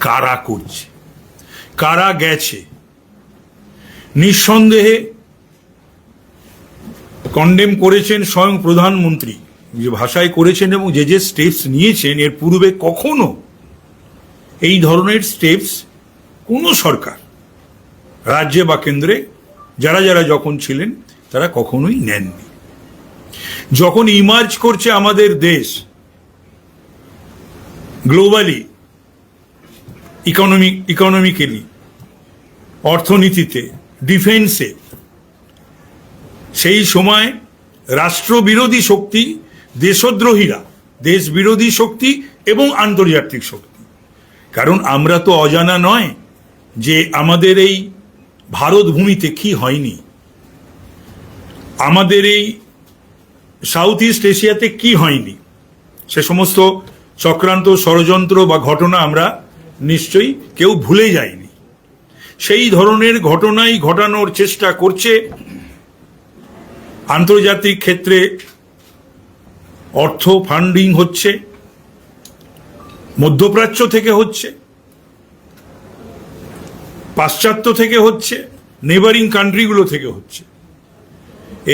কারা করছে, কারা গেছে, নিঃসন্দেহে কন্ডেম করেছেন স্বয়ং প্রধানমন্ত্রী, যে ভাষায় করেছেন এবং যে যে স্টেপস নিয়েছেন, এর পূর্বে কখনো এই ধরনের স্টেপস কোনো সরকার রাজ্যে বা কেন্দ্রে যারা যারা যখন ছিলেন তারা কখনোই নেননি। যখন ইমার্জ করছে আমাদের দেশ গ্লোবালি, ইকোনমিক্যালি, অর্থনীতিতে, ডিফেন্সে, সেই সময় রাষ্ট্রবিরোধী শক্তি, দেশদ্রোহীরা, দেশ বিরোধী শক্তি এবং আন্তর্জাতিক শক্তি, কারণ আমরা তো অজানা নয় যে আমাদের এই ভারত ভূমিতে কি হয়নি, আমাদের এই সাউথ ইস্ট এশিয়াতে কি হয়নি, সে সমস্ত চক্রান্ত, ষড়যন্ত্র বা ঘটনা আমরা নিশ্চয়ই কেউ ভুলে যায়নি। সেই ধরনের ঘটনাই ঘটানোর চেষ্টা করছে। আন্তর্জাতিক ক্ষেত্রে অর্থ ফান্ডিং হচ্ছে, মধ্যপ্রাচ্য থেকে হচ্ছে, পাশ্চাত্য থেকে হচ্ছে, নেবারিং কান্ট্রিগুলো থেকে হচ্ছে,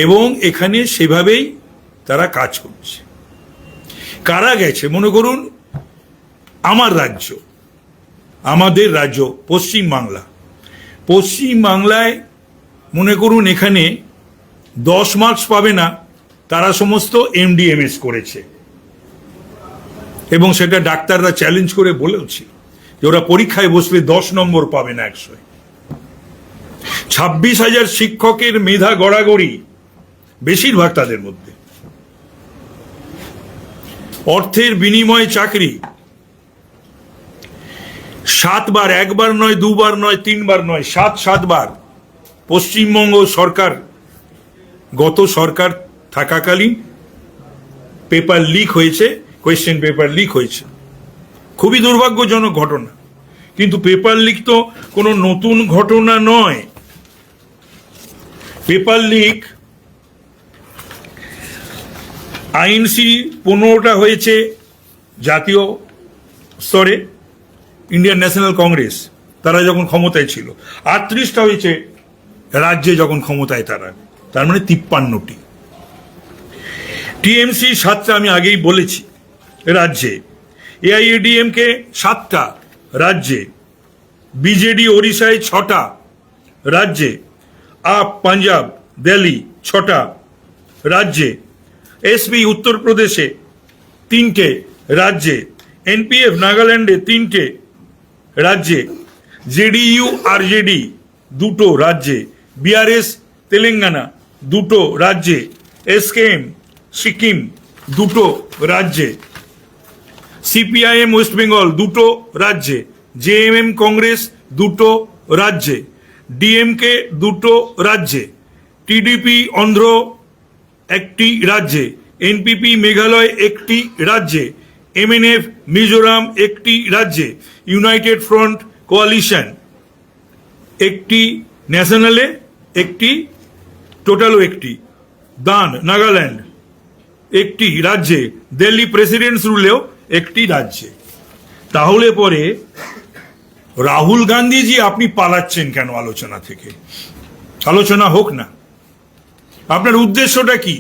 এবং এখানে সেভাবেই তারা কাজ করছে। কারা গেছে? মনে করুন আমার রাজ্য, আমাদের রাজ্য পশ্চিমবাংলা, পশ্চিমবাংলায় মনে করুন এখানে 10 মার্কস পাবে না তারা সমস্ত MDMS করেছে, এবং সেটা ডাক্তাররা চ্যালেঞ্জ করে বলেওছে যে ওরা পরীক্ষায় বসলে 10 নম্বর পাবে না 100। 26,000 শিক্ষকের মেধা গড়াগড়ি, বেশিরভাগ তাদের মধ্যে অর্থের বিনিময়ে চাকরি, 7 বার, একবার নয়, দুবার নয়, 3 বার নয়, 7 বার পশ্চিমবঙ্গ সরকার, গত সরকার থাকাকালীন পেপার লিক হয়েছে, কোয়েশ্চেন পেপার লিক হয়েছে, খুবই দুর্ভাগ্যজনক ঘটনা। কিন্তু পেপার লিক তো কোনো নতুন ঘটনা নয়। পেপার লিক আইএনসি 15টা হয়েছে জাতীয় স্তরে, ইন্ডিয়ান ন্যাশনাল কংগ্রেস তারা যখন ক্ষমতায় ছিল, 38টা হয়েছে রাজ্যে যখন ক্ষমতায় তারা, তার মানে 53টি। টিএমসি 7টা, আমি আগেই বলেছি রাজ্যে, এআইএডিএমকে 7টা রাজ্যে, বিজেডি ওড়িশায় 6টা রাজ্যে, আপ পাঞ্জাব, দিল্লি 6টা রাজ্যে, এসপি উত্তরপ্রদেশে 3টে রাজ্যে, এনপিএফ নাগাল্যান্ডে 3টে রাজ্যে, জেডিইউ আরজেডি 2টো রাজ্যে, বিআরএস তেলেঙ্গানা 2টো রাজ্যে, এসকেএম সিকিম 2টো রাজ্যে, সিপিআইএম ওয়েস্ট বেঙ্গল 2টো রাজ্যে, জেএমএম কংগ্রেস 2টো রাজ্যে, ডিএমকে 2টো রাজ্যে, টিডিপি অন্ধ্র 1টি রাজ্যে, এনপিপি মেঘালয় 1টি রাজ্যে, এমএনএফ মিজোরাম 1টি রাজ্যে, ইউনাইটেড ফ্রন্ট কোয়ালিশন 1টি ন্যাশনালে 1টি, টোটালও 1টি, দান নাগাল্যান্ড 1টি রাজ্যে, দিল্লি প্রেসিডেন্টস রুলেও 1টি রাজ্যে। তাহলে পরে রাহুল গান্ধীজি আপনি পালাচ্ছেন কেন আলোচনা থেকে? আলোচনা হোক না, আপনার উদ্দেশ্যটা কি?